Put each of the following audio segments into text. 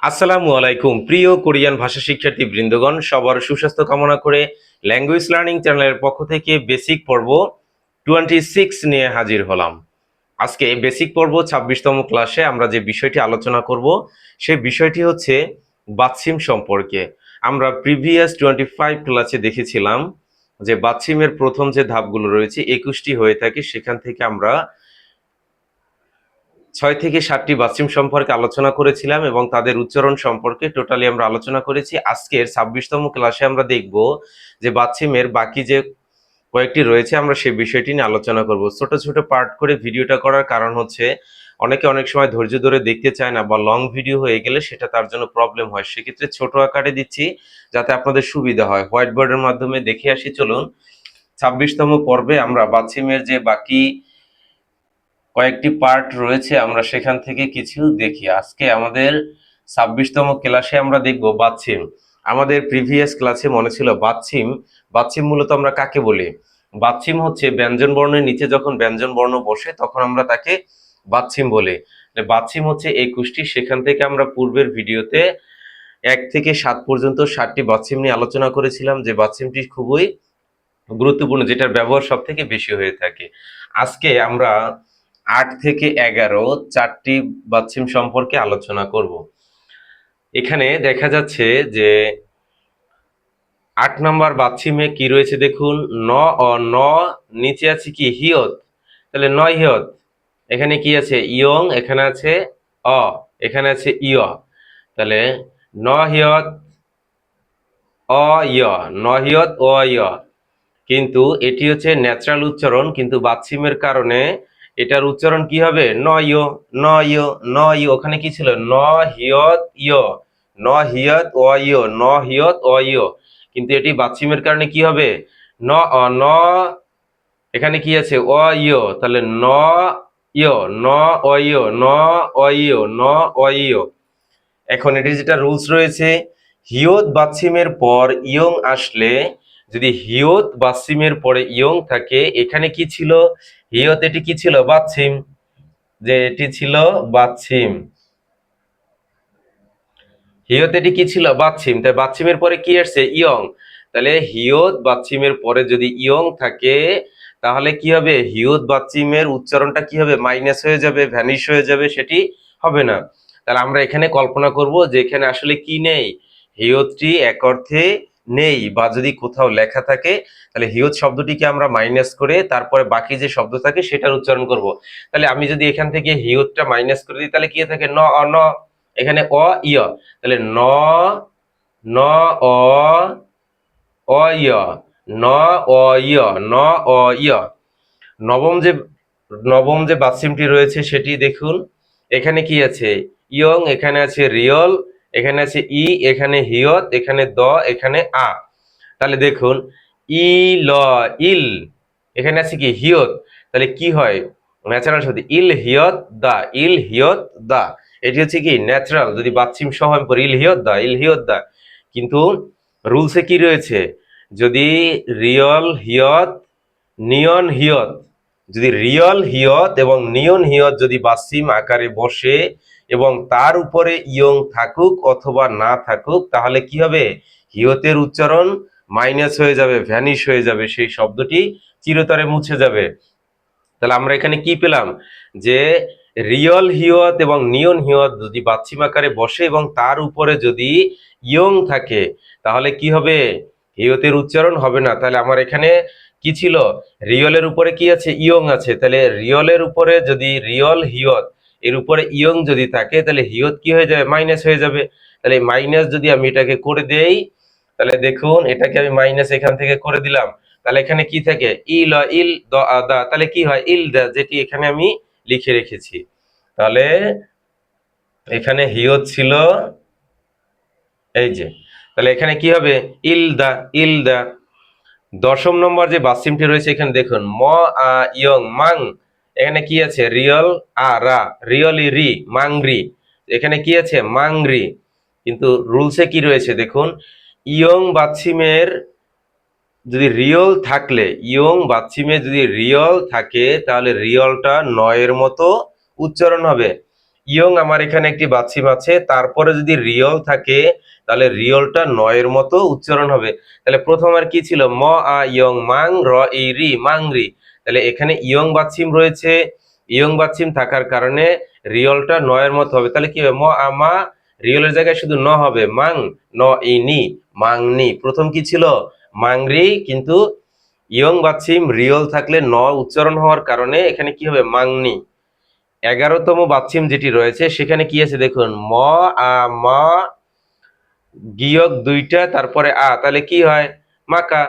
আসসালামু আলাইকুম প্রিয় কোরিয়ান ভাষা শিক্ষার্থী বৃন্দগণ, সবার সুস্বাস্থ্য কামনা করে ল্যাঙ্গুয়েজ লার্নিং চ্যানেলের পক্ষ থেকে বেসিক পর্ব 26 নিয়ে হাজির হলাম। আজকে বেসিক পর্ব 26তম ক্লাসে আমরা যে বিষয়টি আলোচনা করব সেই বিষয়টি হচ্ছে বাচ্ছিম সম্পর্কে। আমরা প্রিভিয়াস 25 ক্লাসে দেখেছিলাম যে বাচ্ছিমের প্রথম যে ধাপগুলো রয়েছে 21টি হয়ে থাকে, সেখান থেকে আমরা 6 থেকে 7টি বাচ্চিম সম্পর্কে আলোচনা করেছিলাম এবং তাদের উচ্চারণ সম্পর্কে টোটালি আমরা আলোচনা করেছি। আজকের 26তম ক্লাসে আমরা দেখব যে বাচ্চিমের বাকি যে কয়েকটি রয়েছে আমরা সেই বিষয়টি নিয়ে আলোচনা করব। ছোট ছোট পার্ট করে ভিডিওটা করার কারণ হচ্ছে অনেকে অনেক সময় ধৈর্য ধরে দেখতে চায় না, বা লং ভিডিও হয়ে গেলে সেটা তার জন্য প্রবলেম হয়। সেক্ষেত্রে ছোট আকারে দিচ্ছি যাতে আপনাদের সুবিধা হয়। হোয়াইট বোর্ডের মাধ্যমে দেখে আসি। চলুন 26তম পর্বে আমরা বাচ্চিমের যে বাকি কয়েকটি পার্ট রয়েছে আমরা সেখান থেকে কিছু দেখি। আজকে আমাদের 26তম ক্লাসে আমরা দেখব বাচ্চিম। আমাদের প্রিভিয়াস ক্লাসে মনে ছিল বাচ্চিম মূলত আমরা কাকে বলি? বাচ্চিম হচ্ছে ব্যঞ্জন বর্ণের নিচে যখন ব্যঞ্জন বর্ণ বসে তখন আমরা তাকে বাচ্চিম বলি। বাচ্চিম হচ্ছে 21টি। সেখান থেকে আমরা পূর্বের ভিডিওতে 1 থেকে 7 পর্যন্ত 7টি বাচ্চিম নিয়ে আলোচনা করেছিলাম, যে বাচ্চিমটি খুবই গুরুত্বপূর্ণ, যেটার ব্যবহার সব থেকে বেশি হয়ে থাকে। আজকে আমরা 8 থেকে 11 4টি বাচ্চিম সম্পর্কে আলোচনা করব। এখানে দেখা যাচ্ছে যে 8 নম্বর বাচ্চিমে কি রয়েছে দেখুন, ন ও ন, নিচে আছে কি হিয়ত, তাহলে নয় হিয়ত। এখানে কি আছে ইয়ং, এখানে আছে অ, এখানে আছে ইয়, তাহলে ন হিয়ত অ ইয়, ন হিয়ত ও ইয়। কিন্তু এটি হচ্ছে ন্যাচারাল উচ্চারণ, কিন্তু বাচ্চিমের কারণে এটার উচ্চারণ কি হবে নয় নয় নয়। ওখানে কি ছিল ন হিয়ত ইয়, ন হিয়ত ও ইয়, ন হিয়ত ও ইয়। কিন্তু এটি বাচ্চিমের কারণে কি হবে ন ন, এখানে কি আছে অ ইয়, তাহলে ন ইয়, ন অ ইয়, ন অ ইয়, ন অ ইয়। এখন এটি যেটা রুলস রয়েছে, হিয়ত বাচ্চিমের পর ইয়ং আসলে, যদি হিয়ত বাচ্চিমের পরে ইয়ং থাকে, এখানে কি ছিল হিয়ত, এটি কি ছিল বাচ্চিম, যে এটি ছিল বাচ্চিম, হিয়ত এটি কি ছিল বাচ্চিম। তাই বাচ্চিমের পরে কি আসছে ইয়ং, তাহলে হিয়ত বাচ্চিমের পরে যদি ইয়ং থাকে তাহলে কি হবে হিয়ত বাচ্চিমের উচ্চারণটা কি হবে মাইনাস হয়ে যাবে, ভ্যানিশ হয়ে যাবে, সেটি হবে না। তাহলে আমরা এখানে কল্পনা করব যে এখানে আসলে কি নেই, হিয়তটি এক অর্থে নেই, বা যদি কোথাও লেখা থাকে তাহলে হিয়ত শব্দটিকে আমরা মাইনাস করে তারপরে বাকি যে শব্দ থাকে সেটার উচ্চারণ করব। তাহলে আমি যদি এখান থেকে হিয়তটা মাইনাস করে দিই তাহলে কি থাকে ন অ ন, এখানে অ ইয়, তাহলে ন ন অ অ ইয়, ন অ ইয়, ন অ ইয়। নবম যে বাচ্চিমটি রয়েছে সেটি দেখুন, এখানে কি আছে ইয়ং, এখানে আছে রিয়ল, এখানে আছে ই, এখানে হিয়ত, এখানে দ, এখানে আ। তাহলে দেখুন ই ল ইল, এখানে আছে কি হিয়ত, তাহলে কি হয় ন্যাচারাল শব্দ ইল হিয়ত দা, ইল হিয়ত দা। এটি হচ্ছে কি ন্যাচারাল, যদি বাচ্চিম সহ আমি পড়ি ইল হিয়ত দা, ইল হিয়ত দা। কিন্তু রুলসে কি রয়েছে, যদি রিয়ল হিয়ত নিয়ন হিয়ত, যদি রিয়ল হিয়ত এবং নিয়ন হিয়ত যদি বাচ্চিম আকারে বসে এবং তার উপরে ইয়ং থাকুক অথবা না থাকুক, তাহলে কি হবে হিয়তের উচ্চারণ মাইনাস হয়ে যাবে, ভ্যানিশ হয়ে যাবে, সেই শব্দটি চিরতরে মুছে যাবে। তাহলে আমরা এখানে কি পেলাম, যে রিয়ল হিয়ত এবং নিয়ন হিয়ত যদি বাচ্চিম আকারে বসে এবং তার উপরে যদি ইয়ং থাকে তাহলে কি হবে হিয়তের উচ্চারণ হবে না। তাহলে আমার এখানে কি ছিল রিয়লের উপরে কি আছে ইয়ং আছে, তাহলে রিয়লের উপরে যদি রিয়ল হিয়ত এর উপরে ইয়ং যদি থাকে তাহলে হিয়ত কি হয়ে যাবে মাইনাস হয়ে যাবে। তাহলে মাইনাস যদি আমি এটাকে করে দেই, তাহলে দেখুন এটাকে আমি মাইনাস এখান থেকে করে দিলাম, তাহলে এখানে কি থাকে ইল ইল দ দা, তাহলে কি হয় ইল দা, যেটি এখানে আমি লিখে রেখেছি। তাহলে এখানে হিয়ত ছিল এই যে, তাহলে এখানে কি হবে ইল দা, ইল দা। 10ম নম্বর যে বাচ্চিমটি রয়েছে এখানে দেখুন ম আ ইয়ং মাং, এখানে কি আছে রিয়ল আ রা, রিয়লি রি, মাংরি, এখানে কি আছে মাংরি। কিন্তু রুলসে কি রয়েছে দেখুন, ইয়ং বাচ্চিমের যদি রিয়ল থাকলে, ইয়ং বাচ্চিমে যদি রিয়ল থাকে তাহলে রিয়লটা নয়ের মতো উচ্চারণ হবে। ইয়ং আমার এখানে একটি বাচ্চিম আছে, তারপরে যদি রিয়ল থাকে তাহলে রিয়লটা নয়ের মতো উচ্চারণ হবে। তাহলে প্রথম আর কি ছিল, ম আ ইয়ং মাং র ই রি মাংরি। তাহলে এখানে ইয়ং বাচ্চিম রয়েছে, ইয়ং বাচ্চিম থাকার কারণে রিয়লটা নয়ের মতো হবে। তাহলে কি হবে, ম আ মা, রিয়লের জায়গায় শুধু ন হবে, মাং ন ই নি মাংনি। প্রথম কি ছিল, মাংরি, কিন্তু ইয়ং বাচ্চিম রিয়ল থাকলে ন উচ্চারণ হওয়ার কারণে এখানে কি হবে, মাংনি। 11তম বাচ্চিম যেটি রয়েছে সেখানে কি আছে দেখুন, ম আ মা গিয়ক দুইটা তারপরে তাহলে কি হয়, মাকা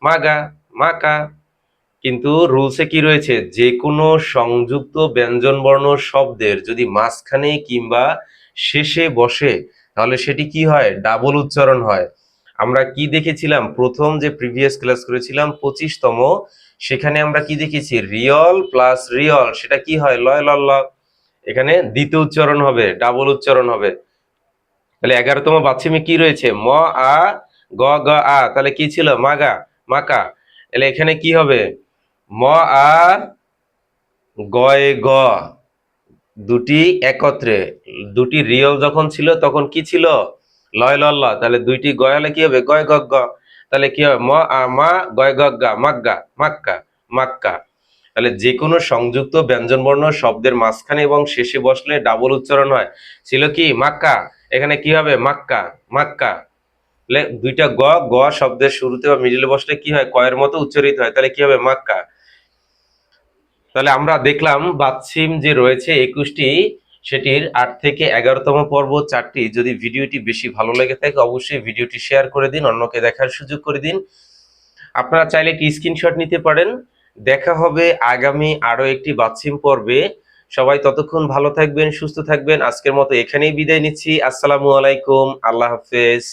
মাগা মাকা। কিন্তু রুলসে কি রয়েছে, যে কোনো সংযুক্ত ব্যঞ্জন বর্ণ শব্দের যদি মাঝখানে কিংবা শেষে বসে তাহলে সেটি কি হয়, ডাবল উচ্চারণ হয়। আমরা কি দেখেছিলাম, প্রথম যে প্রিভিয়াস ক্লাস করেছিলাম 25তম, সেখানে আমরা কি দেখেছি, রিয়ল প্লাস রিয়ল সেটা কি হয়, লয় লল্ল। এখানে দ্বিতীয় উচ্চারণ হবে, ডাবল উচ্চারণ হবে। তাহলে 11তম বাচ্চিমে কি রয়েছে, ম আ গ গ তাহলে কি ছিল, মাগা মাকা। তাহলে এখানে কি হবে, ম আ গয় গ, দুটি একত্রে, দুটি রিয়ল যখন ছিল তখন কি ছিল, লয় লল্ল। তাহলে দুইটি গয় হলে কি হবে, গয় গ গ। তাহলে কি হবে, ম আ মা গয় গ গা মাগ্গা মাক্কা মাক্কা। তাহলে যে কোনো সংযুক্ত ব্যঞ্জনবর্ণ শব্দের মাঝখানে এবং শেষে বসলে ডাবল উচ্চারণ হয়। ছিল কি, মাক্কা, এখানে কি হবে, মাক্কা মাক্কা। তাহলে দুইটা গ, গ শব্দের শুরুতে বা মিডিলে বসলে কি হয়, কয়ের মতো উচ্চারিত হয়, তাহলে কি হবে, মাক্কা। তাহলে আমরা দেখলাম বাচ্চিম যে রয়েছে 21টি, সেটির 8 থেকে 11তম পর্ব 4টি। যদি ভিডিওটি বেশি ভালো লেগে থাকে অবশ্যই ভিডিওটি শেয়ার করে দিন, অন্যকে দেখার সুযোগ করে দিন। আপনারা চাইলে একটি স্ক্রিনশট নিতে পারেন। দেখা হবে আগামী আরো একটি বাচ্চিম পর্বে। সবাই ততক্ষণ ভালো থাকবেন, সুস্থ থাকবেন। আজকের মতো এখানেই বিদায় নিচ্ছি। আসসালামু আলাইকুম, আল্লাহ হাফেজ।